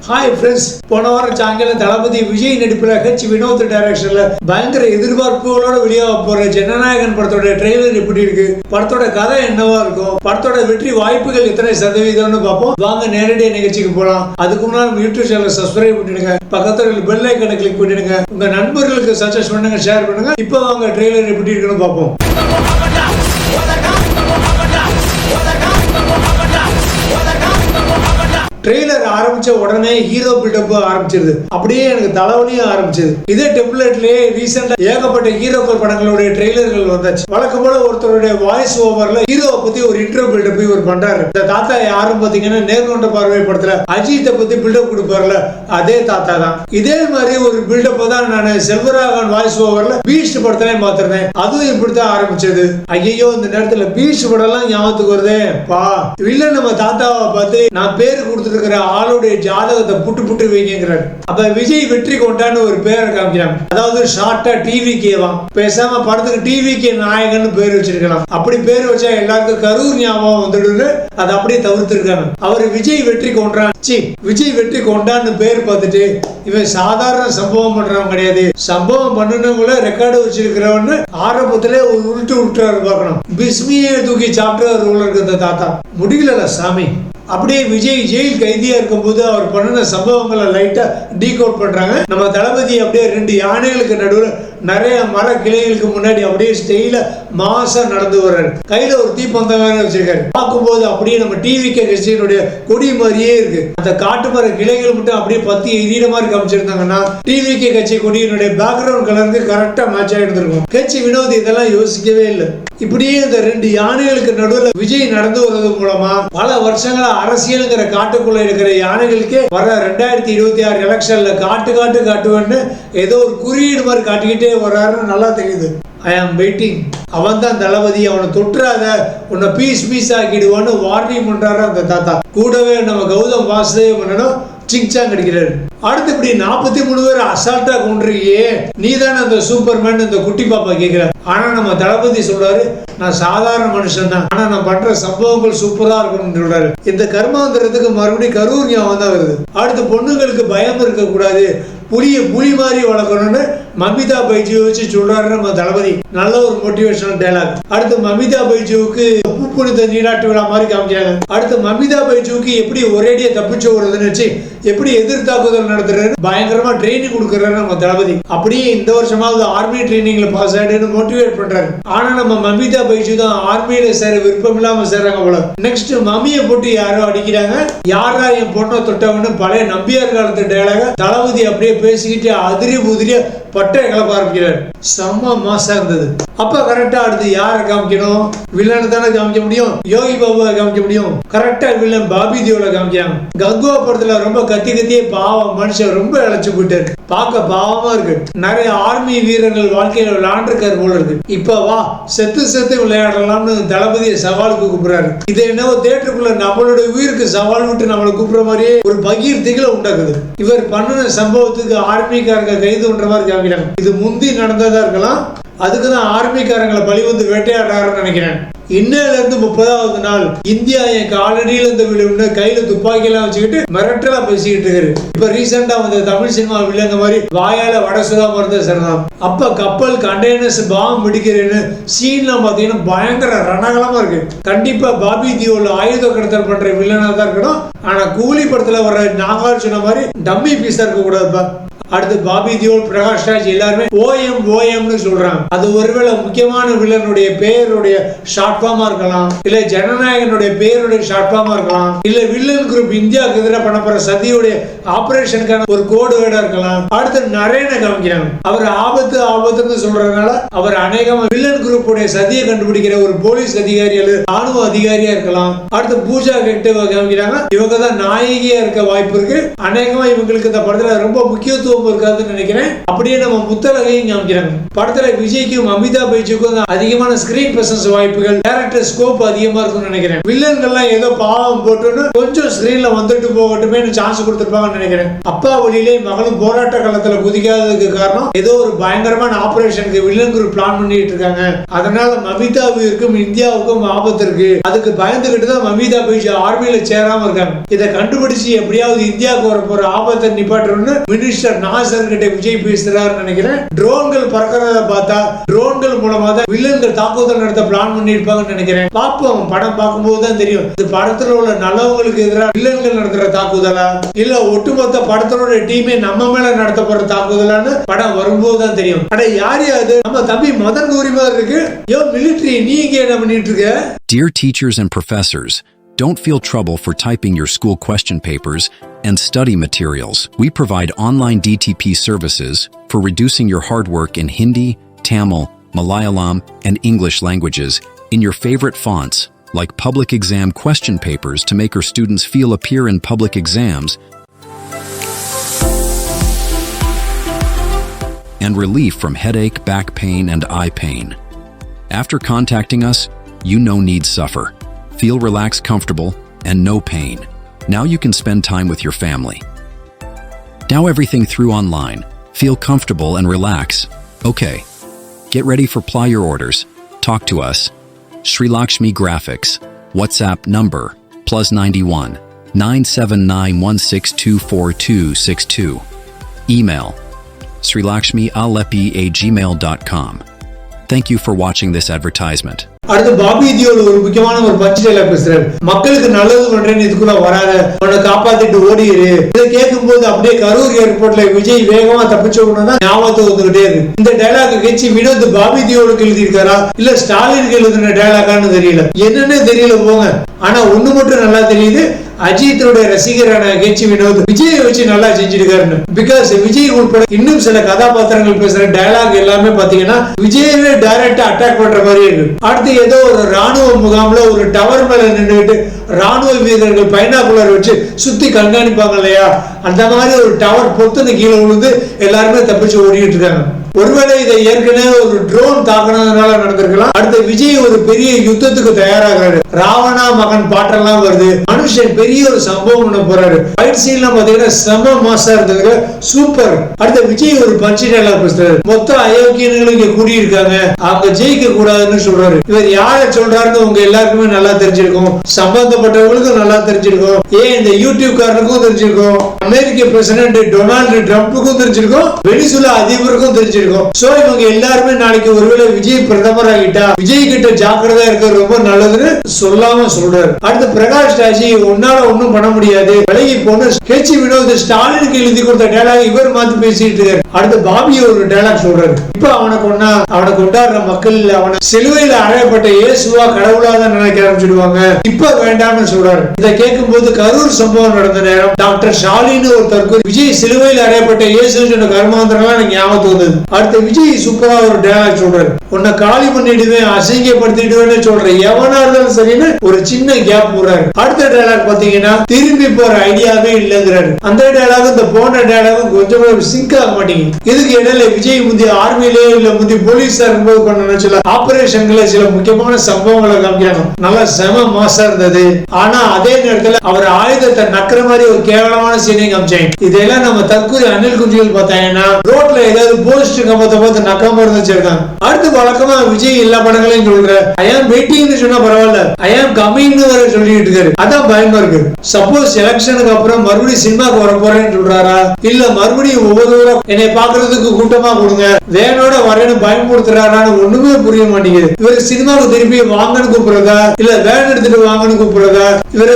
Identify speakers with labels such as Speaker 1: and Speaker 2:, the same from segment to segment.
Speaker 1: Hi friends, போன வாரம் சாயங்காலம் தளபதி விஜய் நடிப்பில் ஹெச் வினோத் டைரக்ஷன்ல பயங்கர எதிர்பார்ப்புகளோட வெளியாக போற ஜனநாயகன் படத்தோட ட்ரெய்லர் எப்படி இருக்கு, படத்தோட கதை என்னவா இருக்கும், படத்தோட வெற்றி வாய்ப்புகள் எத்தனை சதவீதம்னு பார்ப்போம். வாங்க நேரடியாக நிகழ்ச்சிக்கு போகலாம். அதுக்கு முன்னாடி யூடியூப் சேனல் சப்ஸ்கிரைப் பண்ணிடுங்க, பக்கத்துல பெல் ஐக்கனை கிளிக் பண்ணிடுங்க, உங்க நண்பர்களுக்கு சஜஸ்ட் பண்ணுங்க, ஷேர் பண்ணுங்க. இப்போ வாங்க ட்ரெய்லர் எப்படி இருக்குன்னு பார்ப்போம். ட்ரெய்லர் ஆரம்பிச்ச உடனே ஹீரோ பில்டப் ஆரம்பிச்சிருது. அப்படியே எனக்கு தலைவலியும் ஆரம்பிச்சது. இதே டெம்ப்ளேட்லயே ரீசெண்டா ஏகப்பட்ட ஹீரோக்கள் படங்களுடைய ட்ரெய்லர்கள் வந்தாச்சு. வழக்கம் போல ஒருத்தருடைய வாய்ஸ் ஓவர்ல ஹீரோவை பத்தி ஒரு இன்ட்ரோ பில்டப் இவர் பண்றாரு. இந்த தாத்தா யாரும் பாத்தீங்கன்னா நேர்கொண்ட பார்வை படத்துல அஜித்தை பத்தி பில்டப் கொடுப்பார்ல, அதே தாத்தா தான். இதே மாதிரி ஒரு பில்டப் தான் நான் செல்வராகவன் வாய்ஸ் ஓவர்ல பீஸ்ட் படத்திலே பார்த்திருந்தேன். அதுவும் இப்படித்தான் ஆரம்பிச்சது. ஐயோ, இந்த நேரத்துல பீஸ்ட் படம் எல்லாம் ஞாபகத்துக்கு வருதே பா. இல்ல, நம்ம தாத்தாவை பார்த்து நான் பேரு கொடுத்து ஆளுடைய ஜாதகத்தை புட்டு புட்டு வைக்கிறார். அப்ப விஜய் வெற்றி கொண்டான்னு ஒரு பேரை காமிக்கிறாங்க. அதாவது ஷார்ட்டா டிவிகேவாம். பேசாம படத்துக்கு டிவிகே நாயகன் பேர் வச்சிருக்கலாம். அப்படி பேர் வச்சா எல்லாருக்கும் கரூர் ஞாபகம் வந்துடுது. அதை அப்படியே தவிர்த்திருக்காங்க. அவர் விஜய் வெற்றி கொண்டான், விஜய் வெற்றி கொண்டான்னு பேர் பார்த்துட்டு இவன் சாதாரண சம்பவம் பண்றவன் கிடையாது, சம்பவம் பண்ணுனவங்கள ரெக்கார்டு வச்சிருக்கிறவன்னு ஆரம்பத்திலே ஒரு உருட்டு விட்டுறாரு பார்க்கணும். பிஸ்மியை தூக்கி சாப்பிட்டு உள்ள இருக்க தாத்தா முடியல சாமி. அப்படியே விஜய் ஜெயில் கைதியா இருக்கும் போது அவர் பண்ணின சம்பவங்களை லைட்டா டீகோட் பண்றாங்க. நம்ம தளபதி அப்படியே 2 யானைகளுக்கு நடுவில் நிறைய மர கிளைகளுக்கு முன்னாடி அப்படியே ஸ்டைல மாசா நடந்து வர்றாரு. கையில ஒரு தீப்பந்தம் வேற வச்சிருக்காரு. பார்க்கும்போது அப்படியே நம்ம டிவிகே கட்சியினுடைய கொடி மாதிரியே இருக்கு. அந்த காட்டு மர கிளைகள் மட்டும் அப்படியே பத்தி எரியிற மாதிரி காமிச்சிருந்தாங்கன்னா டிவிகே கட்சி கொடியினுடைய பேக்ரவுண்ட் கலருக்கு கரெக்டா மேட்ச் ஆகிருந்திருக்கும். ஹெச் வினோத் இதெல்லாம் யோசிக்கவே இல்லை. இப்படியே இந்த 2 யானைகளுக்கு நடுவில் விஜய் நடந்து வருவது மூலமா பல வருஷங்களா அரசியலுங்கிற காட்டுக்குள்ள இருக்கிற யானைகளுக்கே வர 2026 எலெக்ஷன்ல காட்டுவேன்னு ஏதோ ஒரு குறியீடு மாதிரி காட்டிக்கிட்டே வர்றாருன்னு நல்லா தெரியுது. ஐ ஆம் வெயிட்டிங். அவன் தான் தளபதி, அவனை தொட்டுறாத, உன்னை பீஸ் ஆக்கிடுவான்னு வார்னிங் பண்றாரு அந்த தாத்தா. கூடவே நம்ம கௌதம் வாசுதேவ் பண்ணணும் சிங்சாங் அடிக்கிறாரு. அடுத்து இப்படி 43 பேர் அசால்ட்டா கொண்டிருக்கியே, நீ தானே அந்த சூப்பர்மேன் இந்த குட்டி பாப்பா கேட்கிற. ஆனா நம்ம தளபதி சொல்றாரு, நான் சாதாரண மனுஷன் தான், ஆனா நான் பண்ற சம்பவங்கள் சூப்பரா இருக்கணும்னு சொல்றாரு. இந்த கர்மாந்திரத்துக்கு மறுபடியும் கரூர் ஞாபகம் தான் வருது. அடுத்து பொண்ணுங்களுக்கு பயம் இருக்க கூடாது, புலி மாதிரி வளர்க்கணும்னு மமிதா பைஜியை வச்சு சொல்றாரு நம்ம தளபதி. நல்ல ஒரு மோட்டிவேஷனல் டைலாக். அடுத்து மமிதா பைஜுவுக்கு புனித நீராட்டு விழா மாதிரி காமிக்கிறாங்க. அடுத்து மமிதா பைஜுவுக்கு எப்படி ஒரேடியா தப்பிச்சு வருதுன்னு வச்சு எப்படி எதிர் தாக்குதல் நடத்துறாரு, பயங்கரமா ட்ரைனிங் கொடுக்கறாரு நம்ம தளபதி. அப்படியே இந்த வருஷமாவது ஆர்மி ட்ரைனிங்ல பாஸ் ஆயிடுன்னு மோட்டிவேட் பண்றாரு. ஆனா நம்ம மமிதா பைஜு தான் ஆர்மியில சேர விருப்பம் இல்லாம சேராங்க போல. நெக்ஸ்ட் மம்மியை போட்டு யாரோ அடிக்கிறாங்க. யாரா என் பொண்ணை தொட்டவன்னு பழைய நம்பியார் காலத்து டைலாக தளபதி அப்படியே பேசிக்கிட்டு அதிரி புதிரிய பட்டை கிளப்ப ஆரம்பிக்கிறார். செம்ம மாசா இருந்தது. அப்ப கரெக்டா அடுத்து யாரை காமிக்கணும்? வில்லனை தானே காமிக்க முடியும், யோகி பாபுவை காமிக்க முடியும். கரெக்டா வில்லன் பாபி தியோல காமிக்கிறாங்க. கங்குவா படத்துல ரொம்ப கத்தியே பாவம் மனுஷன் ரொம்ப இழைச்சு போயிட்டாரு. பார்க்க பாவமா இருக்கு. நிறைய ஆர்மி வீரர்கள் வாழ்க்கையில விளையாண்டுருக்காரு போல இருக்கு. இப்ப வா செத்து விளையாடலாம்னு தளபதியை சவாலுக்கு கூப்பிடுறாரு. இது என்னவோ தியேட்டருக்குள்ள நம்மளுடைய உயிருக்கு சவால் விட்டு நம்மளை கூப்பிடுற மாதிரியே ஒரு பகீர் திகில உண்டாக்குது. இவர் பண்ணின சம்பவத்துக்கு ஆர்மிக்காரங்க கைது பண்ற மாதிரி காமிக்கிறாங்க. இது முந்தி நடந்ததா இருக்கலாம். அதுக்குதான் ஆர்மிக்காரங்களை பழி வந்து வேட்டையாடுறாருன்னு நினைக்கிறேன். இன்னையில இருந்து 30வது நாள் இந்தியா என் காலடியில இருந்து விழுந்து கையில துப்பாக்கி எல்லாம் வச்சுக்கிட்டு மிரட்டலா பேசிக்கிட்டு இருக்காரு. இப்ப ரீசெண்டா வந்த தமிழ் சினிமா வில்லங்க மாதிரி வாயால வட சுடாம இருந்த சரணம். அப்ப கப்பல் கண்டெய்னர்ஸ் பாம்பு பிடிக்கிறேன்னு சீன்ல பாத்தீங்கன்னா பயங்கர ரணகலமா இருக்கு. கண்டிப்பா பாபி தியோல ஆயுத கடத்தல் பண்ற வில்லனா தான் இருக்கணும். ஆனா கூலி படத்துல வர நாகார்ஜுன மாதிரி டம்மி பீஸா இருக்க கூடாதுப்பா. அடுத்து பாபி தியோல், பிரகாஷ் ராஜ் எல்லாருமே ஓஎம்னு சொல்றாங்க. அது ஒருவேளை முக்கியமான வில்லனுடைய பேருடைய ஷார்ட் ஃபார்மா இருக்கலாம், இல்ல ஜனநாயகனுடைய பேருடைய ஷார்ட் ஃபார்மா இருக்கலாம், இல்ல வில்லன் குரூப் இந்தியாவுக்கு எதிராக பண்ண போற சதியுடைய ஆபரேஷனுக்கான ஒரு கோடு வேர்டா இருக்கலாம். அடுத்து நரேனை காமிக்கிறாங்க. அவர் ஆபத்துன்னு சொல்றதுனால அவர் அநேகமா வில்லன் குரூப் உடைய சதியை கண்டுபிடிக்கிற ஒரு போலீஸ் அதிகாரி அல்லது ராணுவ அதிகாரியா இருக்கலாம். அடுத்து பூஜா கெட்டவ காமிக்கிறாங்க. இவங்க தான் நாயகியா இருக்க வாய்ப்பு இருக்கு. அநேகமா இவங்களுக்கு இந்த படத்துல ரொம்ப முக்கியத்துவம் அனுபவம் இருக்காதுன்னு நினைக்கிறேன். அப்படியே நம்ம முத்தழகையும் காமிக்கிறாங்க. படத்துல விஜய்க்கும் அமிதாப் பச்சனுக்கும் அதிகமான ஸ்கிரீன் பிரசன்ஸ் வாய்ப்புகள், டைரக்டர் ஸ்கோப் அதிகமா இருக்கும்னு நினைக்கிறேன். வில்லன்கள்லாம் ஏதோ பாவம் போட்டுன்னு கொஞ்சம் ஸ்கிரீன்ல வந்துட்டு போகட்டுமே சான்ஸ் கொடுத்துருப்பாங்கன்னு நினைக்கிறேன். அப்பா வழியிலே மகளும் போராட்ட காலத்துல குதிக்காததுக்கு காரணம் ஏதோ ஒரு பயங்கரமான ஆபரேஷனுக்கு வில்லன் குரூப் பிளான் பண்ணிட்டு இருக்காங்க. அதனால மமிதாவிற்கும் இந்தியாவுக்கும் ஆபத்து இருக்கு. அதுக்கு பயந்துகிட்டு தான் மமிதா பைஜ் ஆர்மியில சேராம இருக்காங்க. இதை கண்டுபிடிச்சு எப்படியாவது இந்தியாவுக்கு வர போற ஆபத்தை நிப்பாட்டணும்னு மினிஸ்டர் நாசர் கிட்ட விஜய் பேசுறாருன்னு நினைக்கிறேன். ட்ரோன்கள் பறக்கிறத பார்த்தா ட்ரோன்கள் மூலமா தான் வில்லன்கள் தாக்குதல் நடத்த பிளான் பண்ணிருப்பாங்கன்னு நினைக்கிறேன். பார்ப்போம், படம் பார்க்கும்போது தான் தெரியும் இது படத்துல உள்ள நல்லவங்களுக்கு எதிராக வில்லன்கள் நடத்துற தாக்குதலா இல்ல ஒட்டுமொத்த படத்தோட டீமே நம்ம மேல நடத்த போற தாக்குதலான்னு படம் வரும்போது தான் தெரியும். அட யார் அது? நம்ம தம்பி மதன் கௌரி மாதிரி இருக்கு. யோ மிலிட்டரி, நீங்க என்ன பண்ணிட்டு இருக்க?
Speaker 2: Dear teachers and professors, don't feel trouble for typing your school question papers and study materials. We provide online DTP services for reducing your hard work in Hindi, Tamil, Malayalam, and English languages in your favorite fonts, like public exam question papers to make your students feel appear in public exams, and relief from headache, back pain, and eye pain. After contacting us, you no need suffer. Feel relaxed, comfortable, and no pain. Now you can spend time with your family. Now everything through online. Feel comfortable and relax. Okay. Get ready for ply your orders. Talk to us. Sri Lakshmi Graphics. WhatsApp number +91 97916242262. Email srilakshmi@gmail.com. Thank you for watching this advertisement.
Speaker 1: அடுத்து Bobby Deol ஒரு முக்கியமான ஒரு punch dialogue பேசுறாரு. மக்களுக்கு நல்லது பண்றேன்னு இதுக்குள்ள வராத, உன்னை காப்பாத்திட்டு ஓடிரு. இதை கேட்கும் போது அப்படியே கரூர் ஏர்போர்ட்ல விஜய் வேகமா தப்பிச்சோன்னு தான் ஞாபகத்துக்கு வந்துகிட்டே இருக்கு. இந்த டைலாக் கட்சி வினோத் பாபி தியோலுக்கு எழுதியிருக்காரா இல்ல ஸ்டாலினுக்கு எழுதின டைலாக்கான்னு தெரியல, என்னன்னு தெரியல போங்க. ஆனா ஒண்ணு மட்டும் நல்லா தெரியுது, அஜித்தோட ரசிகரான கட்சி வினோத் விஜயை வச்சு நல்லா செஞ்சிருக்காருன்னு. பிகாஸ் விஜய் உட்பட இன்னும் சில கதாபாத்திரங்கள் பேசுற டயலாக் எல்லாமே பாத்தீங்கன்னா விஜயவே டைரக்டா அட்டாக் பண்ற மாதிரி இருக்கு. அடுத்து ஏதோ ஒரு ராணுவ முகாம்ல ஒரு டவர் மேல நின்றுட்டு ராணுவ வீரர்கள் பைனாகுலர் வச்சு சுத்தி கண்காணிப்பாங்க இல்லையா, அந்த மாதிரி ஒரு டவர் பொத்துன்னு கீழே விழுந்து எல்லாருமே தப்பிச்சு ஓடிட்டு இருக்காங்க. ஒருவேளை இதை ஏற்கனவே ஒரு ட்ரோன் தாக்குனதுனால நடந்திருக்கலாம். அடுத்து விஜய் ஒரு பெரிய யுத்தத்துக்கு தயாராகிறாரு. ராவணா மகன் பாட்டெல்லாம் வருது. மனுஷன் பெரிய ஒரு சம்பவம் பண்ண போறாரு. ஃபைட் சீன்லாம் பாத்தீங்கன்னா செம மாசா இருந்தது, சூப்பர். அடுத்து விஜய் ஒரு பஞ்ச் டைலாக் பேசுறாரு. மொத்த அயோக்கியர்களும் இங்க கூடி இருக்காங்க, அவங்க ஜெயிக்க கூடாதுன்னு சொல்றாரு. இவர் யாரை சொல்றாருன்னு உங்க எல்லாருக்குமே நல்லா தெரிஞ்சிருக்கும், சம்பந்தப்பட்டவங்களுக்கும் நல்லா தெரிஞ்சிருக்கும், ஏன் இந்த யூடியூப் காரனுக்கும் தெரிஞ்சிருக்கும், அமெரிக்க பிரசிடென்ட் டொனால்டு ட்ரம்ப்புக்கும் தெரிஞ்சிருக்கும், வெனிசுலா அதிபருக்கும் தெரிஞ்சிருக்கும். சோ இவங்க எல்லாருமே நாளைக்கு ஒருவேளை விஜய் பிரதமர் ஆகிட்டா விஜய் கிட்ட ஜாக்கிரதா இருக்கிறது ரொம்ப நல்லதுன்னு சொல்லாம சொல்றாரு. அடுத்து பிரகாஷ் ராஜி உன்னால ஒண்ணும் பண்ண முடியாது, விலகி போன கட்சி வினோத் ஸ்டாலினுக்கு எழுதி கொடுத்த டயலாக் இவர் மாத்தி பேசிட்டு இருக்காரு. அடுத்து பாபி ஒரு டயலாக் சொல்றாரு. இப்ப அவனை கொண்டாடுற மக்கள் அவனை சிலுவையில அறையப்பட்ட இயேசுவா கடவுளாதான் நினைக்க ஆரம்பிச்சிடுவாங்க, இப்ப வேண்டாம்னு சொல்றாரு. இதை கேட்கும் போது கரூர் சம்பவம் நடந்த நேரம் டாக்டர் ஷாலின்னு ஒரு தற்கொலை விஜய் சிலுவையில் அறையப்பட்ட இயேசுன்னு சொன்ன கர்மாந்திரம்லாம் எனக்கு ஞாபகம் வந்தது. அடுத்து விஜய் சூப்பரா ஒரு டயலாக் சொல்றாரு. உன்னை காலி பண்ணிடுவேன், அசிங்கப்படுத்திடுவேன்னு சொல்ற எவனா இருந்தாலும் சரின்னு ஒரு சின்ன கேப் போடுறாரு. அடுத்த டயலாக் பாத்தீங்கன்னா திரும்பி போற ஐடியாவே இல்லங்கிறாரு. அந்த டயலாக் இந்த போன டயலாக் கொஞ்சம் சிங்க் ஆக மாட்டேங்குது. இதுக்கு இடையில விஜய் முந்தி ஆர்மிலே இல்ல முந்தி போலீஸா இருக்கும்போது பண்ண சில ஆபரேஷன்களை சில முக்கியமான சம்பவங்களை காமிக்கிறாங்க. நல்லா செம மாசா இருந்தது. ஆனா அதே நேரத்துல அவர் ஆயுதத்தை நக்கிற மாதிரி ஒரு கேவலமான சீனை காமிச்சாங்க. இதெல்லாம் நம்ம தற்கூரி அணில் குஞ்சுகள் பார்த்தாங்கன்னா ரோட்ல ஏதாவது போஸ்ட் கம்பத்தை பார்த்து நக்காம இருந்துச்சிருக்காங்க. அடுத்து வழக்கமா விஜய் எல்லா படங்களையும் சொல்ற ஐ ஆம் வெயிட்டிங்னு சொன்னா பரவாயில்ல, ஐ ஆம் கமிங்னு வர சொல்லிட்டு இருக்காரு. அதான் பயமா இருக்கு. சப்போஸ் எலெக்ஷனுக்கு அப்புறம் மறுபடியும் சினிமாக்கு வர போறேன்னு சொல்றாரா இல்ல மறுபடியும் ஒவ்வொரு என்னை பாக்குறதுக்கு கூட்டமா கொடுங்க வேனோட வரேன்னு பயன்படுத்துறாரான்னு ஒண்ணுமே புரிய மாட்டேங்குது. இவரு சினிமாவுக்கு திருப்பி வாங்கன்னு கூப்பிடுறதா இல்ல வேன் எடுத்துட்டு வாங்கன்னு கூப்பிடுறதா, இவரு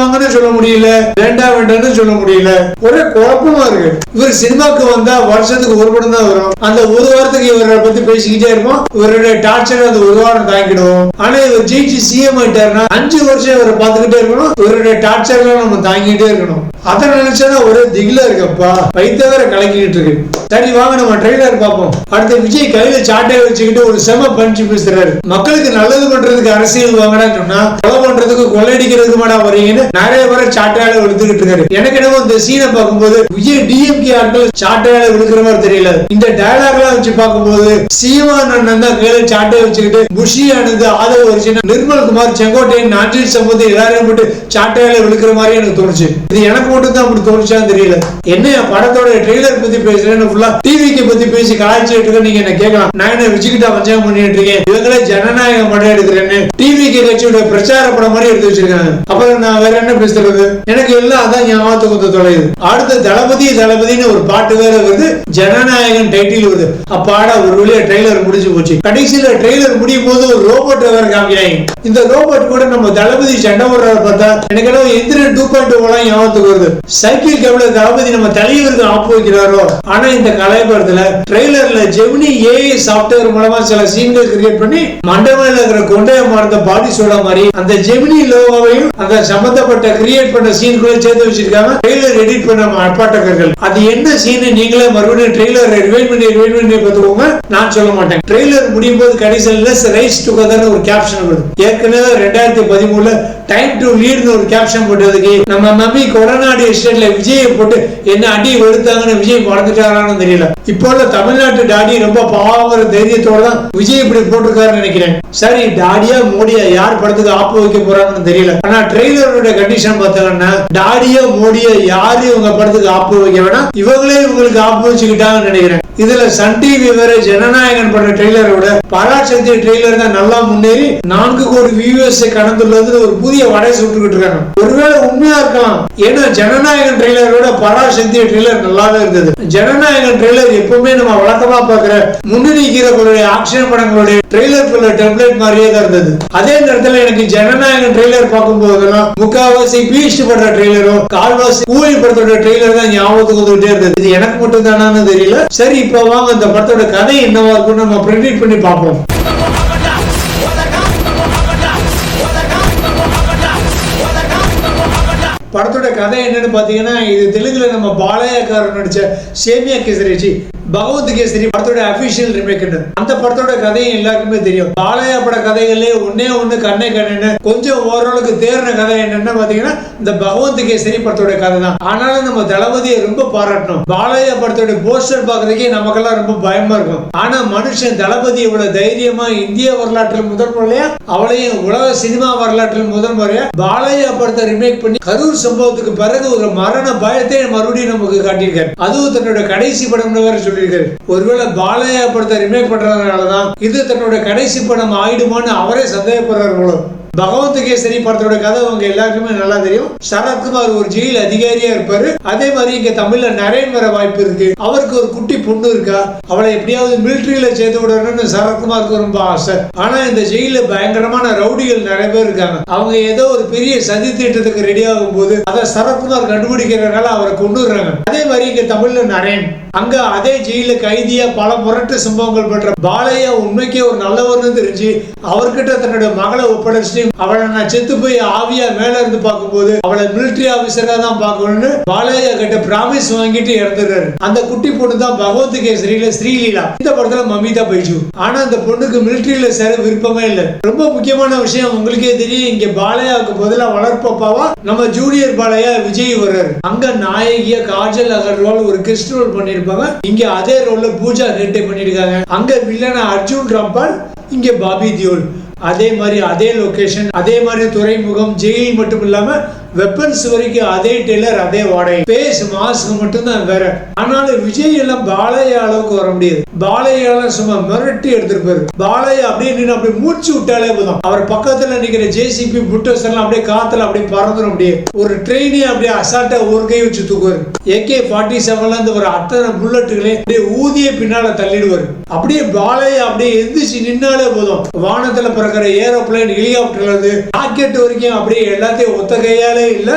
Speaker 1: வாங்கன்னு சொல்ல முடியல, வேண்டாம்னு சொல்ல முடியல, ஒரே குழப்பமா இருக்கு. இவர் சினிமாக்கு வந்தா வருஷத்துக்கு ஒரு படம் தான் வரும். அந்த ஒரு வாரத்துக்கு இவரை பத்தி பேசிக்கிட்டே இருப்போம். இவருடைய டார்ச்சர் அந்த ஒரு வாரம் தாங்கிடுவோம். ஆனா இவர் ஜெயிச்சு சிஎம் ஆயிட்டாருன்னா 5 வருஷம் இவரை பார்த்துக்கிட்டே இருக்கணும். இவருடைய டார்ச்சர்லாம் நம்ம தாங்கிட்டே இருக்கணும். அதை நினைச்சாதான் ஒரே திகிலா இருக்கப்பா, வயிற்ற வேற கலக்கிட்டு இருக்கு. சரி வாங்க நம்ம ட்ரெய்லர் பார்ப்போம். அடுத்த விஜய் கையில சாட்டை வச்சுக்கிட்டு ஒரு செம பஞ்ச் பேசுறாரு. மக்களுக்கு நல்லது பண்றதுக்கு அரசியல் வாங்கடான்னு சொன்னா கொலை பண்றதுக்கு கொலை கொள்ளையடிக்கிறதுக்கு மாடா வரீங்கன்னு நிறைய பேரை சாட்டையால விழுத்துக்கிட்டு இருக்காரு. எனக்கு என்னவோ இந்த சீனை பார்க்கும்போது விஜய் டிஎம்கே ஆட்கள் சாட்டையால விழுக்கிற மாதிரி தெரியல. இந்த டயலாக் எல்லாம் வச்சு பார்க்கும்போது சீமான் அண்ணன் தான் கையில சாட்டையை வச்சுக்கிட்டு புஷி ஆனது ஆதரவு வச்சு நிர்மல் குமார் செங்கோட்டையன் நாஞ்சில் சம்பந்தி எல்லாரையும் போட்டு சாட்டையால விழுக்கிற மாதிரி எனக்கு தோணுச்சு. இது எனக்கு மட்டும் தான் அப்படி தோணுச்சான்னு தெரியல. என்ன படத்தோட ட்ரெய்லர் பத்தி பேசுறேன்னு ஃபுல்லா டிவிக்கு பத்தி பேசி கலாய்ச்சிட்டு இருக்க நீங்க என்ன கேட்கலாம். நான் என்ன விஜய்கிட்ட வஞ்சகம் பண்ணிட்டு இருக்கேன், இவங்களே ஜனநாயகம் படம் எடுக்கிறேன்னு டிவிக்கு கட்சியோட பிரச்சார படம் மாதிரி எடுத்து வச்சிருக்காங்க. அப்புறம் நான் வேற என்ன பேசுறது, எனக்கு எல்லாம் அதான் ஞாபகத்துக்கு தொலையுது. அடுத்த தளபதி தளபதினு ஒரு பாட்டு வேற வருது, ஜனநாயகன் டைட்டில் வருது. அப்பாடா ஒரு வழியா ட்ரெய்லர் முடிஞ்சு போச்சு. கடைசியில ட்ரெய்லர் முடியும் போது ஒரு ரோபோட் வேற காமிக்கிறாங்க. இந்த ரோபோட் கூட நம்ம தளபதி சண்டை போடுறத பார்த்தா எனக்கு எல்லாம் எந்திரன் 2.0 ஞாபகத்துக்கு வருது. சைக்கிள் கேபிள தளபதி நம்ம தலைவருக்கு ஆப்பு வைக்கிறாரோ. ஆனா இந்த கலைப்படத்துல ட்ரெய்லர்ல ஜெமினி ஏஐ சாஃப்ட்வேர் மூலமா சில சீன்கள் கிரியேட் பண்ணி மண்டபத்துல இருக்கிற கொண்டைய மறந்த பாடி சோடா மாதிரி அந்த ஜெமினி லோகோவையும் அந்த சம்பந்தப்பட்ட கிரியேட் பண்ண சீன்களை சேர்த்து வச்சிருக்காங்க ட்ரெய்லர் எடிட் பண்ண அப்பாட்டக்கர்கள். அது என்ன சீன் நீங்களே மறுபடியும் ட்ரெய்லர் ரிவைண்ட் பண்ணி பார்த்துக்கோங்க. நான் சொல்ல மாட்டேன். ட்ரெய்லர் முடியும் போது கடைசியில் லெட்ஸ் ரைஸ் டுகெதர்னு ஒரு கேப்ஷன் வருது. ஏற்கனவே 2013 டைம் டு லீட்னு ஒரு கேப்ஷன் போட்டதுக்கு நம்ம மம்மி கொடநாடு எஸ்டேட்ல விஜயை போட்டு என்ன அடி வெளுத்தாங்கன்னு விஜய் மறந்துட்டாரான்னு தெரியல. இப்போ உள்ள தமிழ்நாட்டு டாடி ரொம்ப பாவங்கிற தைரியத்தோட தான் விஜய் இப்படி போட்டிருக்காருன்னு நினைக்கிறேன். சரி, டாடியா மோடியா யார் படத்துக்கு ஆப்பு வைக்க போறாங்கன்னு தெரியல. ஆனா ட்ரெய்லரோட கண்டிஷன் பார்த்தாங்கன்னா டாடியா மோடியா யாரு இவங்க படத்துக்கு ஆப்பு வைக்க வேணாம், இவங்களே இவங்களுக்கு ஆப்பு வச்சுக்கிட்டாங்கன்னு நினைக்கிறேன். இதுல சன் டிவி வேற ஜனநாயகன் பண்ற ட்ரெய்லரோட பராசக்தி ட்ரெய்லர் தான் நல்லா முன்னேறி 4 கோடி வியூவர்ஸ் கடந்துள்ளது ஒரு புதிய வடை சுட்டுக்கிட்டு இருக்காங்க. ஒருவேளை உண்மையா இருக்கலாம். ஏன்னா ஜனநாயகன் ட்ரெய்லரோட பராசக்தி ட்ரெய்லர் நல்லாவே இருந்தது. ஜனநாயகன் ட்ரெய்லர் எப்பவுமே நம்ம வழக்கமா பாக்குற முன்னணி ஹீரோக்களுடைய ஆக்ஷன் படங்களுடைய ட்ரெய்லர் டெம்ப்ளேட் மாதிரியே தான் இருந்தது. அதே நேரத்துல எனக்கு ஜனநாயகன் ட்ரெய்லர் பார்க்கும் போதெல்லாம் முக்காவாசி பீஸ்ட் பண்ற ட்ரெய்லரும் கால்வாசி ஊழி படத்தோட ட்ரெய்லர் தான் ஞாபகத்துக்கு வந்துட்டே இருந்தது. இது எனக்கு மட்டும் தானான்னு தெரியல. சரி, இப்ப வாங்க அந்த படத்தோட கதை என்னவா இருக்கும்னு நம்ம ப்ரெடிக்ட் பண்ணி பார்ப்போம். படத்தோட கதை என்னன்னு பாத்தீங்கன்னா, இது தெலுங்குல நம்ம பாலையாக்காரர் நடிச்ச சேமியா கேசரி பகவத் கேசரி படத்தோட அபிஷியல் ரிமேக். அந்த படத்தோட கதையும் எல்லாருக்குமே தெரியும். பாலையா பட கதைகளே ஒண்ணு கண்ணே கண்ணு கொஞ்சம் ஓரளவுக்கு தேர்ன கதை என்னன்னா பாத்தீங்கன்னா இந்த பகவத் கேசரி படத்தோட கதை தான். ஆனாலும் நம்ம தளபதியை ரொம்ப பாராட்டணும். பாலையா படத்தோட போஸ்டர் பாக்குறதுக்கே நமக்கெல்லாம் ரொம்ப பயமா இருக்கும். ஆனா மனுஷன் தளபதி இவ்வளவு தைரியமா இந்திய வரலாற்றில் முதல் முறையா அவளையும் உலக சினிமா வரலாற்றில் முதல் முறையா பாலையா படத்தை ரிமேக் பண்ணி கரூர் சம்பவத்துக்கு பிறகு ஒரு மரண பயத்தை மறுபடியும் நமக்கு காட்டியிருக்காரு. அதுவும் தன்னோட கடைசி படம் வேற சொல்லியிருக்காரு. ஒருவேளை பாலையா படத்தை ரிமேக் பண்றதுனாலதான் இது தன்னோட கடைசி படம் ஆயிடுமான்னு அவரே சந்தேகப்படுறாரு போல. பகவத் கேசரி படத்தோட கதை அவங்க எல்லாருக்குமே நல்லா தெரியும். சரத்குமார் ஒரு ஜெயில் அதிகாரியா இருப்பாரு. அதே மாதிரி இங்க தமிழ்ல நரேன் வர வாய்ப்பு இருக்கு. அவருக்கு ஒரு குட்டி பொண்ணு இருக்கா, அவளை எப்படியாவது மிலிட்டரியில சேர்த்து விடணும்னு சரத்குமாருக்கு ரொம்ப ஆசை. ஆனா இந்த ஜெயில பயங்கரமான ரவுடிகள் நிறைய பேர் இருக்காங்க. அவங்க ஏதோ ஒரு பெரிய சதி திட்டத்துக்கு ரெடி ஆகும் போது அதை சரத்குமார் கண்டுபிடிக்கிறதுனால அவரை கொண்டுறாங்க. அதே மாதிரி இங்க தமிழ்ல நரேன் அங்க அதே ஜெயில கைதியா பல முரட்டு சம்பவங்கள் பண்ற பாலையா உண்மைக்கே ஒரு நல்லவர்னு தெரிஞ்சு அவர்கிட்ட தன்னோட மகளை ஒப்படைச்சு அவளை நான் செத்து போய் ஆவியா மேல இருந்து பார்க்கும்போது அவளை மிலிட்டரி ஆபீசரா தான் பார்க்கணும்னு பாலையா கிட்ட பிராமிஸ் வாங்கிட்டு இறந்துடுறாரு. அந்த குட்டி பொண்ணு தான் பகவத் கேசரியில ஸ்ரீலீலா. இந்த படத்துல மமிதா பைஜு. ஆனா அந்த பொண்ணுக்கு மிலிட்டரியில சேர விருப்பமே இல்லை. ரொம்ப முக்கியமான விஷயம் உங்களுக்கே தெரியும். இங்க பாலையாவுக்கு பதிலா வளர்ப்பாவா நம்ம ஜூனியர் பாலையா விஜய் வர்றாரு. அங்க நாயகியா காஜல் அகர்வால் ஒரு கெஸ்ட் ரோல் பண்ணிருப்பாங்க. இங்க அதே ரோல்ல பூஜா ஹெக்டே பண்ணிருக்காங்க. அங்க வில்லனா அர்ஜுன் ராம்பால், இங்க பாபி தியோல். அதே மாதிரி அதே லொகேஷன், அதே மாதிரி துறைமுகம், ஜெயில் மட்டும் இல்லாம வெப்பன்ஸ் வரைக்கும் அதே டெய்லர், அதே வாடகை. பேஸ் மாஸ்க் மட்டும் தான் வேற. ஆனாலும் விஜய் எல்லாம் பாலையா அளவுக்கு வர முடியாது. பாலையால சும்மா மிரட்டி எடுத்திருப்பாரு. பாலையா அப்படியே நின்று அப்படியே மூச்சு விட்டாலே போதும். அவர் பக்கத்துல நிக்கிற ஜேசிபி புட்டர்ஸ் எல்லாம் அப்படியே காத்துல அப்படியே பறந்துடும். அப்படியே ஒரு ட்ரெயினே அப்படியே அசால்ட்டா ஒரு கை வச்சு தூக்குவாரு. AK-47 இருந்து ஒரு அத்தனை புல்லட்டுகளே அப்படியே ஊதிய பின்னால தள்ளிடுவாரு. அப்படியே பாலையா அப்படியே எந்திரிச்சு நின்னாலே போதும். வானத்துல பறக்கிற ஏரோப்ளைன், ஹெலிகாப்டர்ல இருந்து ராக்கெட் வரைக்கும் அப்படியே எல்லாத்தையும் ஒத்த கையாலே இல்ல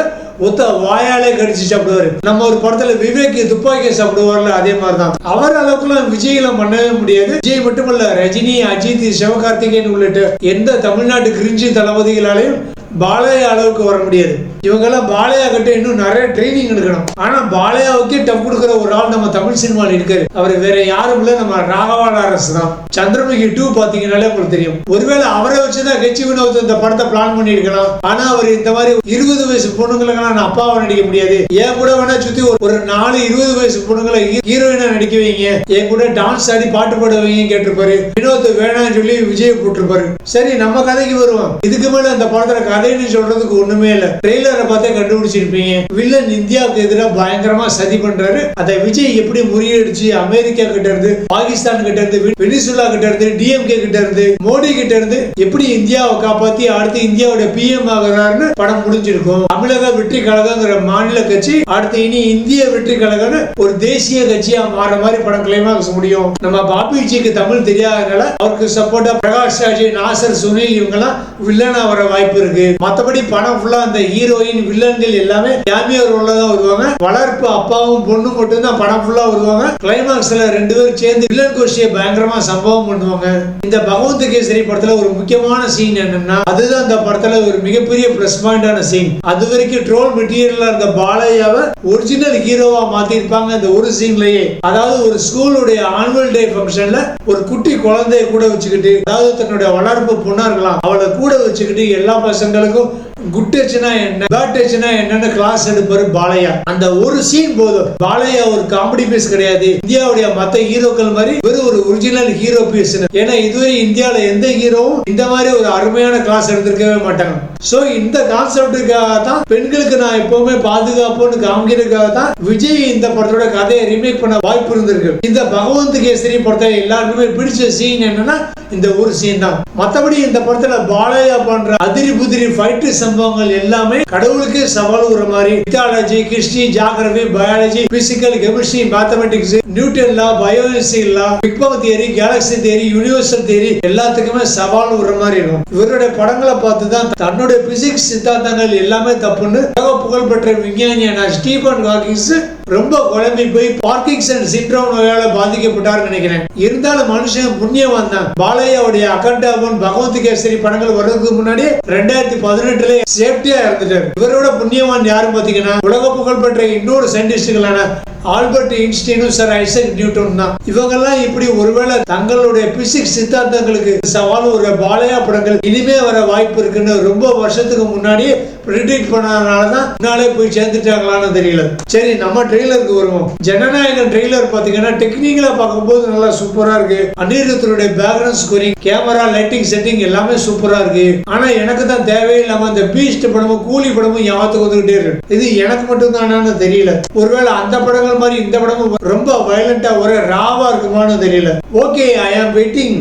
Speaker 1: ஒத்த வாயாலே கடிச்சு சாப்பிடுவாரு. நம்ம ஒரு படத்துல விவேக் துப்பாக்கி சாப்பிடுவார்ல, அதே மாதிரிதான். அவர் அளவுக்குலாம் விஜய்லாம் பண்ணவே முடியாது. விஜய் மட்டுமல்ல, ரஜினி, அஜித், சிவகார்த்திகேயன் உள்ளிட்ட எந்த தமிழ்நாட்டு கிரிஞ்சி தளபதிகளாலையும் பாலையா அளவுக்கு வர முடியாது. இவங்கெல்லாம் பாலையா கிட்ட இன்னும் நிறைய ட்ரைனிங் எடுக்கணும். ஆனா பாலையாவுக்கே டப் கொடுக்குற ஒரு ஆள் நம்ம தமிழ் சினிமாவில் இருக்காரு. அவர் வேற யாரும் இல்ல, நம்ம ராகவா லாரன்ஸ் தான். சந்திரமுகி 2 பாத்தீங்கன்னாலே உங்களுக்கு தெரியும். ஒருவேளை அவரை வச்சுதான் ஹெச் வினோத் இந்த படத்தை பிளான் பண்ணிருக்கலாம். ஆனா அவர் இந்த மாதிரி 20 வயசு பொண்ணுங்களுக்கெல்லாம் நான் அப்பாவை நடிக்க முடியாது, என் கூட வேணா சுத்தி ஒரு 4-20 வயசு பொண்ணுங்களை ஹீரோயினா நடிக்க வைங்க, என் கூட டான்ஸ் ஆடி பாட்டு பாட வைங்க கேட்டிருப்பாரு. வினோத் வேணான்னு சொல்லி விஜய் போட்டிருப்பாரு. சரி, நம்ம கதைக்கு வருவோம். இதுக்கு மேல அந்த படத்துல கதைன்னு சொல்றதுக்கு ஒண்ணுமே இல்ல. ட்ரெய்லரை பார்த்தே கண்டுபிடிச்சிருப்பீங்க. வில்லன் இந்தியாவுக்கு எதிராக பயங்கரமா சதி பண்றாரு. அதை விஜய் எப்படி முறியடிச்சு அமெரிக்கா கிட்ட இருந்து, பாகிஸ்தான் கிட்ட இருந்து, வெனிசுலா கிட்ட இருந்து, டிஎம்கே கிட்ட இருந்து, மோடி கிட்ட இருந்து எப்படி இந்தியாவை காப்பாத்தி அடுத்து இந்தியாவோட பிஎம் ஆகிறாருன்னு படம் முடிஞ்சிருக்கும். தமிழக வெற்றி கழகங்கிற மாநில கட்சி அடுத்து இனி இந்திய வெற்றி கழகம்னு ஒரு தேசிய கட்சியா மாற மாதிரி படம் கிளைமாக்ஸ் முடியும். நம்ம பாபிஜிக்கு தமிழ் தெரியாதனால அவருக்கு சப்போர்ட்டா பிரகாஷ் ராஜ், நாசர், சுனில் இவங்கெல்லாம் வில்லனா வர வாய்ப்பு இருக்கு. மத்தபடி படம் ஃபுல்லா அந்த ஹீரோயின் வில்லன்கள் எல்லாமே கேமியோ ரோல்ல தான் வருவாங்க. வளர்ப்பு அப்பாவும் பொண்ணு மட்டும் தான் படம் ஃபுல்லா வருவாங்க. கிளைமாக்ஸ்ல 2 பேரும் சேர்ந்து வில்லன் கோஷ்டியை பயங்கரமா சம்பவம் பண்ணுவாங்க. இந்த பகவந்த் கேசரி படத்துல ஒரு முக்கியமான சீன் என்னன்னா, அதுதான் இந்த படத்துல ஒரு மிகப்பெரிய பிளஸ் பாயிண்டான சீன். அது வரைக்கும் ட்ரோல் மெட்டீரியலா இருந்த பாலையாவை ஒரிஜினல் ஹீரோவா மாத்திருப்பாங்க இந்த ஒரு சீன்லயே. அதாவது ஒரு ஸ்கூலுடைய ஆனுவல் டே ஃபங்க்ஷன்ல ஒரு குட்டி குழந்தைய கூட வச்சுக்கிட்டு, அதாவது தன்னுடைய வளர்ப்பு பொண்ணா இருக்கலாம், அவளை கூட வச்சுக்கிட்டு எல்லா பசங்களுக்கும் குட் டச்னா என்ன, பேட் டச்னா என்னன்னு கிளாஸ் எடுப்பாரு பாலையா. அந்த ஒரு சீன் போதும். பாலையா ஒரு காமெடி பீஸ் கிடையாது. இந்தியாவுடைய மத்த ஹீரோக்கள் மாதிரி வெறும் ஒரு ஒரிஜினல் ஹீரோ பீஸ். ஏன்னா இதுவரை இந்தியாவில எந்த ஹீரோவும் இந்த மாதிரி ஒரு அருமையான கிளாஸ் எடுத்திருக்கவே மாட்டாங்க. சோ இந்த கான்செப்டுக்காக தான், பெண்களுக்கு நான் எப்பவுமே பாதுகாப்புன்னு காமிக்கிறதுக்காக தான் விஜய் இந்த படத்தோட கதையை ரீமேக் பண்ண வாய்ப்பு இருந்திருக்கு. இந்த பகவந்த் கேசரி படத்தை எல்லாருக்குமே பிடிச்ச சீன் என்னன்னா இந்த ஒரு சீன் தான். மத்தபடி இந்த படத்துல பாலையா பண்ற அதிரி புதிரி ஃபைட் சம்பவங்கள் எல்லாமே கடவுளுக்கு சவால் விடுற மாதிரி. Mythology, history, geography, biology, physical, chemistry, mathematics, Newton law, biology law, big bang theory, galaxy theory, universal theory எல்லாத்துக்குமே சவால் விடுற மாதிரி இருக்கும். இவருடைய படங்களை பார்த்து தான் தன்னுடைய பிசிக்ஸ் சித்தாந்தங்கள் எல்லாமே தப்புன்னு புகழ்பெற்ற விஞ்ஞானியான ஸ்டீபன் ஹாக்கிங்ஸ் ரொம்ப குழம்பி போய் பார்க்கின்சன் சிண்ட்ரோம் நோயால பாதிக்கப்பட்டார் நினைக்கிறேன். இருந்தாலும் மனுஷன் புண்ணியவான் தான். பாலையாவுடைய அகண்டாபன், பகவந்த் கேசரி படங்கள் வர்றதுக்கு முன்னாடி 2018 சேஃப்டியா இருந்துட்டார். இவரோட புண்ணியவான் யாரும் பாத்தீங்கன்னா உலக புகழ்பெற்ற இன்னொரு சயின்டிஸ்டுகளான ஆல்பர்ட் ஐன்ஸ்டீனும் சர் ஐசக் நியூட்டன் தான். இவங்கெல்லாம் இப்படி ஒருவேளை தங்களுடைய பிசிக்ஸ் சித்தாந்தங்களுக்கு சவால் ஒரு பாலையா படங்கள் இனிமே வர வாய்ப்பு இருக்குன்னு ரொம்ப வருஷத்துக்கு முன்னாடியே ப்ரெடிக்ட் பண்ணதுனாலதான் முன்னாலே போய் சேர்ந்துட்டாங்களான்னு தெரியல. சரி, நம்ம ட்ரெய்லருக்கு வருவோம். ஜனநாயகன் ட்ரெய்லர் பாத்தீங்கன்னா டெக்னிக்கலா பார்க்கும்போது நல்லா சூப்பரா இருக்கு. அனிருத்தருடைய background scoring, camera, lighting, setting எல்லாமே சூப்பரா இருக்கு. ஆனா எனக்கு தான் தேவையில்லாம இந்த பீஸ்ட் படமும் கூலி படமும் யாத்துக்கு வந்துகிட்டே இருக்கு. இது எனக்கு மட்டும் தானான்னு தெரியல. ஒருவேளை அந்த படங்கள் மாதிரி இந்த படமும் ரொம்ப வயலண்டா ஒரே ராவா இருக்குமான்னு தெரியல. ஓகே, ஐ ஆம் வெயிட்டிங்.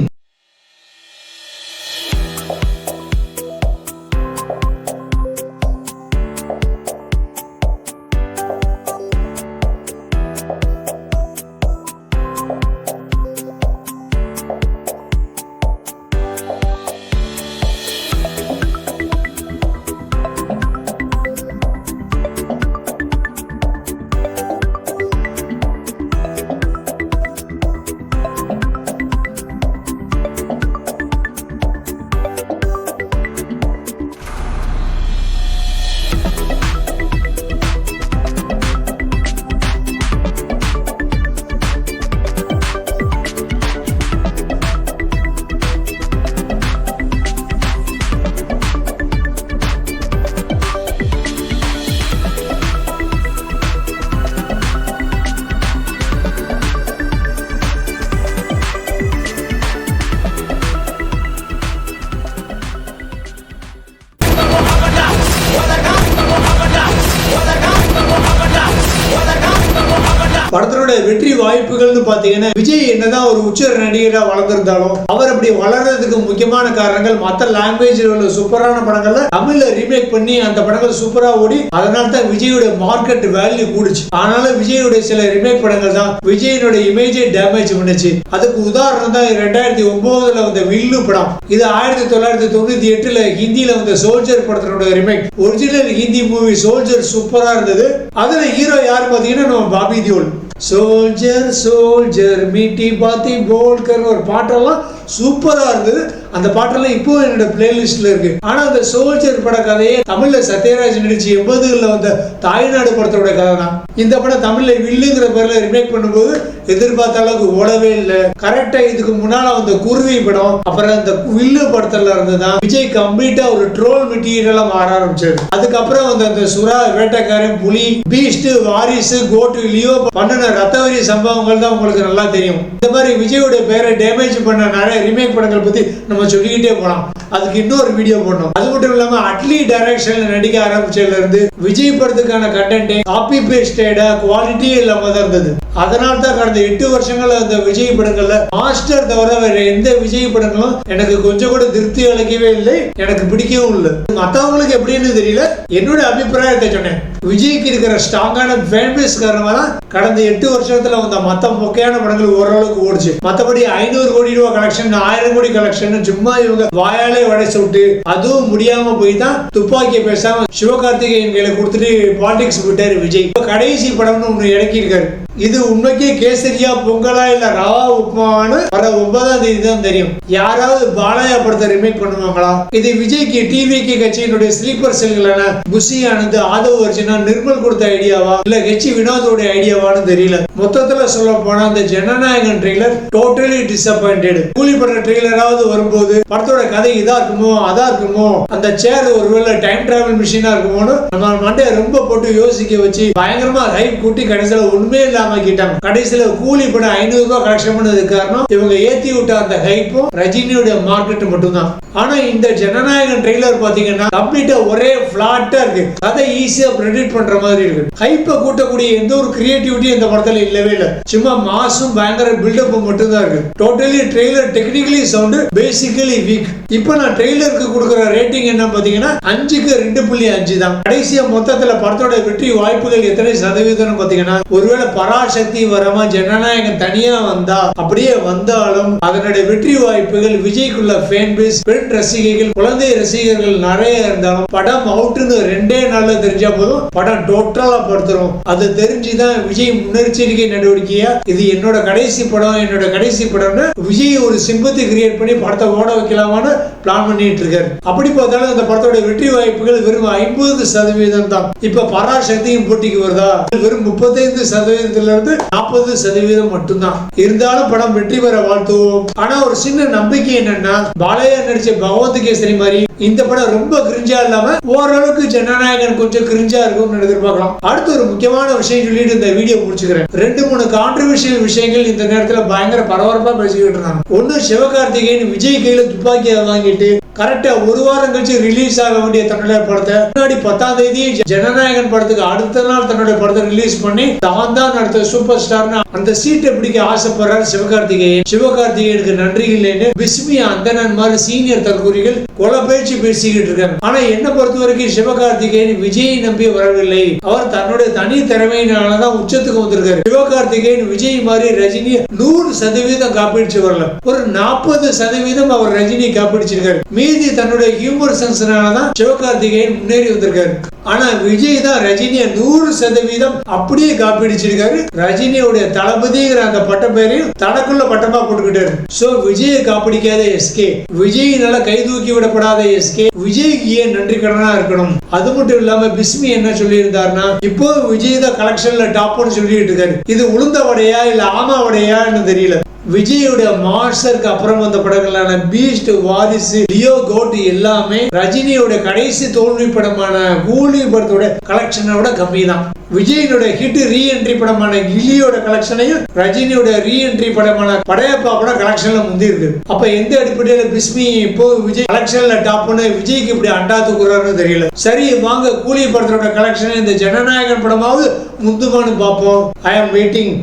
Speaker 1: படத்தினுடைய வெற்றி வாய்ப்புகள்னு பாத்தீங்கன்னா, விஜய் என்னதான் ஒரு உச்ச நடிகரா வளர்ந்திருந்தாலும் அவர் அப்படி வளர்றதுக்கு முக்கியமான காரணங்கள் மற்ற லாங்குவேஜ்ல உள்ள சூப்பரான படங்கள்ல தமிழ்ல ரீமேக் பண்ணி அந்த படங்கள் சூப்பரா ஓடி அதனால தான் விஜயோட மார்க்கெட் வேல்யூ கூடுச்சு. ஆனாலும் விஜயோட சில ரீமேக் படங்கள் தான் விஜயோட இமேஜை டேமேஜ் பண்ணுச்சு. அதுக்கு உதாரணம் தான் 2009 வந்த வில்லு படம். இது 1998 ஹிந்தியில வந்த சோல்ஜர் படத்தினோட remake. Original Hindi movie Soldier சூப்பரா இருந்தது. அதுல ஹீரோ யார் பாத்தீங்கன்னா நம்ம பாபி தியோல். சோல்ஜர் சோல்ஜர் மீட்டி பாத்தி போல்கர் ஒரு பாட்டெல்லாம் சூப்பரா இருந்தது. அந்த பாட்டெல்லாம் இப்போ என்னோட பிளேலிஸ்ட்ல இருக்கு. ஆனா அந்த சோல்ஜர் பட கதையே தமிழ்ல சத்யராஜ் நடிச்சு 80களில் வந்த தாய்நாடு படத்தோட கதை தான். இந்த படம் தமிழ்ல வில்லுங்கிற பேர்ல ரிமேக் பண்ணும்போது எதிர்பார்த்த அளவுக்கு ஓடவே இல்லை. கரெக்டா இதுக்கு முன்னால வந்த குருவி படம் அப்புறம் இந்த வில்லு படத்துல இருந்துதான் விஜய் கம்ப்ளீட்டா ஒரு ட்ரோல் மெட்டீரியலா மாற ஆரம்பிச்சாரு. அதுக்கப்புறம் வந்து அந்த சுறா, வேட்டைக்காரன், புலி, பீஸ்ட், வாரிசு, கோட்டு, லியோ பண்ணின ரத்தவரி சம்பவங்கள் தான் உங்களுக்கு நல்லா தெரியும். இந்த மாதிரி விஜயோட பேரை டேமேஜ் பண்ண நிறைய ரீமேக் படங்கள் பத்தி நம்ம சொல்லிக்கிட்டே போலாம். அதுக்கு இன்னொரு வீடியோ பண்ணோம். அது மட்டும் இல்லாம அட்லி டைரக்ஷன்ல நடிக்க ஆரம்பிச்சதுல இருந்து விஜய் படத்துக்கான கண்டென்ட் காப்பி பேஸ்டடா குவாலிட்டியே இல்லாம தான் இருந்தது. அதனால தான் கடந்த 8 வருஷங்கள்ல அந்த விஜய் படங்கள்ல மாஸ்டர் தவிர வேற எந்த விஜய் படங்களும் எனக்கு கொஞ்சம் கூட திருப்தி அளிக்கவே இல்லை, எனக்கு பிடிக்கவும் இல்லை. மற்றவங்களுக்கு எப்படின்னு தெரியல, என்னோட அபிப்பிராயத்தை சொன்னேன். விஜய்க்கு இருக்கிற ஸ்ட்ராங்கான ஃபேன் பேஸ் காரணமா தான் கடந்த 8 வருஷத்துல வந்த மற்ற மொக்கையான படங்கள் ஓரளவுக்கு ஓடிச்சு. மற்றபடி 500 கோடி ரூபாய் கலெக்ஷன், 1000 கோடி கலெக்ஷன் சும்மா இவங்க வாயாலே வடைச்சு விட்டு அதுவும் முடியாம போய் தான் துப்பாக்கியை பேசாம சிவகார்த்திகேயன் கையில கொடுத்துட்டு பாலிடிக்ஸ் விட்டாரு விஜய். இப்ப கடைசி படம்னு ஒண்ணு இறக்கியிருக்காரு. இது உண்மைக்கே கேசரியா, பொங்கலா இல்ல ரவா உப்புமான்னு வர 9ஆம் தேதி தான் தெரியும். யாராவது பாலையா படத்தை ரிமேக் பண்ணுவாங்களா? இது விஜய்க்கு டிவிகே கட்சியினுடைய ஸ்லீப்பர் செல்களான புஷி ஆனந்த், ஆதவ் அர்ஜுனா, நிர்மல் கொடுத்த ஐடியாவா இல்ல ஹெச் வினோதோட ஐடியாவான்னு தெரியல. மொத்தத்துல சொல்ல போனா அந்த ஜனநாயகன் ட்ரெய்லர் டோட்டலி டிசப்பாயிண்டட். கூலி பட ட்ரெய்லராவது வரும்போது படத்தோட கதை இதா இருக்குமோ அதா இருக்குமோ, அந்த சேர் ஒருவேளை டைம் டிராவல் மிஷினா இருக்குமோன்னு நம்ம மண்டைய ரொம்ப போட்டு யோசிக்க வச்சு பயங்கரமா ஹைப் கூட்டி கடைசியில உண்மையே இல்லாம கேட்டாங்க. கடைசியில கூலி படம் 500 ரூபாய் கலெக்ஷன் பண்ணதுக்கு காரணம் இவங்க ஏத்தி விட்ட அந்த ஹைப்பும் ரஜினியோட மார்க்கெட் மட்டும்தான். ஆனா இந்த ஜனநாயகன் ட்ரெய்லர் பாத்தீங்கன்னா கம்ப்ளீட்டா ஒரே பிளாட்டா இருக்கு. கதை ஈஸியா பிரெடிக்ட் பண்ற மாதிரி இருக்கு. ஹைப்பை கூட்டக்கூடிய எந்த ஒரு கிரியேட்டிவிட்டி இந்த படத்துல இல்லவே இல்லை. சும்மா மாசும் பயங்கர பில்டப் மட்டும் தான் இருக்கு. Totally trailer technically sound, basically week. இப்போ நான் ட்ரெய்லருக்கு கொடுக்குற ரேட்டிங் என்ன பாத்தீங்கன்னா 5க்கு 2.5 தான். கடைசியா மொத்தத்துல படத்தோட வெற்றி வாய்ப்புகள் எத்தனை சதவீதம் பாத்தீங்கன்னா, ஒருவேளை பராசக்தி வரமா ஜனநாயகன் தனியா வந்தா, அப்படியே வந்தாலும் அதனுடைய வெற்றி வாய்ப்புகள் விஜய்க்குள்ள ஃபேன் பேஸ், பெண் ரசிகைகள், குழந்தை ரசிகர்கள் நிறைய இருந்தாலும் படம் அவுட்னு 2 நாள்ல தெரிஞ்சா போதும் படம் டோட்டலா படுத்துரும். அது தெரிஞ்சுதான் விஜய் முன்னெச்சரிக்கை நடவடிக்கையா இது என்னோட கடைசி படம், என்னோட கடைசி படம்னு விஜய் ஒரு சிம்பத்தி கிரியேட் பண்ணி படத்தை ஓட வைக்கலாமான்னு பிளான் பண்ணிட்டு இருக்காரு. அப்படி பார்த்தாலும் அந்த படத்தோட வெற்றி வாய்ப்புகள் வெறும் 50% தான். இப்ப பராசக்தியும் போட்டிக்கு வருதா, வெறும் 35% இருந்து 40% மட்டும்தான். இருந்தாலும் படம் வெற்றி பெற வாழ்த்துவோம். ஆனா ஒரு சின்ன நம்பிக்கை என்னன்னா, பாலையா நடிச்ச பகவந்த் கேசரி மாதிரி இந்த படம் ரொம்ப கிரிஞ்சா இல்லாம ஓரளவுக்கு ஜனநாயகன் கொஞ்சம் கிரிஞ்சா இருக்கும் எதிர்பார்க்கலாம். அடுத்து ஒரு முக்கியமான விஷயம் சொல்லிட்டு இந்த வீடியோ முடிச்சுக்கிறேன். 2-3 கான்ட்ரோவர்ஷியல் விஷயங்கள் இந்த நேரத்துல பயங்கர பரபரப்பா பேசிக்கிட்டு இருந்தாங்க. ஒன்னு, சிவகார்த்திகேயன் விஜய் கையில துப்பாக்கியை வாங்கிட்டு கரெக்டா 1 வாரம் கழிச்சு ரிலீஸ் ஆக வேண்டிய தன்னுடைய படத்தை முன்னாடி 10ஆம் தேதி ஜனநாயகன் படத்துக்கு அடுத்த நாள் தன்னுடைய படத்தை ரிலீஸ் பண்ணி தான் அடுத்த சூப்பர் ஸ்டார்னு அந்த சீட்டை பிடிக்க ஆசைப்படுறாரு சிவகார்த்திகேயன். சிவகார்த்திகேயனுக்கு நன்றி இல்லைன்னு பிஸ்மி அந்தனன் மாதிரி சீனியர் தற்கூரிகள் கொலை பேச்சு பேசிக்கிட்டு இருக்காங்க. ஆனா என்ன பொறுத்த வரைக்கும் சிவகார்த்திகேயன் விஜயை நம்பி வரவில்லை. அவர் தன்னுடைய தனி திறமையினாலதான் உச்சத்துக்கு வந்திருக்காரு. சிவகார்த்திகேயன் விஜய் மாதிரி ரஜினி 100% காப்பிடிச்சு வரல, ஒரு 40% அவர் ரஜினி காப்பிடிச்சிருக்காரு. மீதி தன்னுடைய ஹியூமர் சென்ஸ்னாலதான் சிவகார்த்திகேயன் முன்னேறி வந்திருக்காரு. ஆனா விஜய் தான் ரஜினியை 100% அப்படியே காப்பிடிச்சிருக்காரு. ரஜினியோட தளபதிங்கிற அந்த பட்ட பேரையும் தனக்குள்ள பட்டமா போட்டுக்கிட்டாரு. சோ விஜயை காப்பிடிக்காத எஸ்கே, விஜயினால கை தூக்கி விடப்படாத எஸ்கே, விஜய்க்கு ஏன் நன்றி கடனா இருக்கணும். அது மட்டும் இல்லாம பிஸ்மி என்ன சொல்லி இருந்தாருன்னா, இப்போ விஜய் தான் கலெக்ஷன்ல டாப்னு சொல்லிட்டு இருக்காரு. இது உளுந்த வடையா இல்ல ஆமா வடையான்னு தெரியல. விஜயோட மாஸ்டருக்கு அப்புறம் வந்த படங்களான பீஸ்ட், வாரிசு, லியோ, கோட் எல்லாமே ரஜினியோட கடைசி தோல்வி படமான கூலி படத்தோட கலெக்ஷனோட கம்மி தான். விஜயோட ஹிட் ரீஎன்ட்ரி படமான கில்லியோட கலெக்ஷனையும் ரஜினியோட ரீஎன்ட்ரி படமான படையப்பா படம் கலெக்ஷன்ல முந்தி இருக்கு. அப்ப எந்த அடிப்படையில பிஸ்மி இப்போ விஜய் கலெக்ஷன்ல டாப்னு விஜய்க்கு இப்படி அண்டா தூக்குறாருன்னு தெரியல. சரி வாங்க, கூலி படத்தோட கலெக்ஷன் இந்த ஜனநாயகன் படமாவது முந்துமானு பார்ப்போம். ஐ ஆம் வெயிட்டிங்.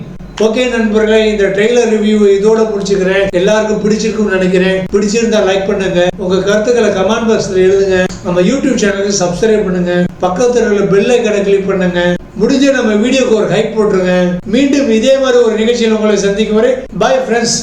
Speaker 1: ஓகே நண்பர்களே, இந்த ட்ரெய்லர் ரிவ்யூ இதோட முடிச்சுக்கிறேன். எல்லாருக்கும் பிடிச்சிருக்கும்னு நினைக்கிறேன். பிடிச்சிருந்தா லைக் பண்ணுங்க, உங்க கருத்துக்களை கமெண்ட் பாக்ஸ்ல எழுதுங்க. நம்ம யூடியூப் சேனலுக்கு சப்ஸ்கிரைப் பண்ணுங்க, பக்கத்துல உள்ள பெல் ஐகானை கிளிக் பண்ணுங்க. முடிஞ்ச நம்ம வீடியோக்கு ஒரு ஹைப் போட்டுருங்க. மீண்டும் இதே மாதிரி ஒரு நிகழ்ச்சியில் உங்களை சந்திக்கும் வரை பை ஃப்ரெண்ட்ஸ்.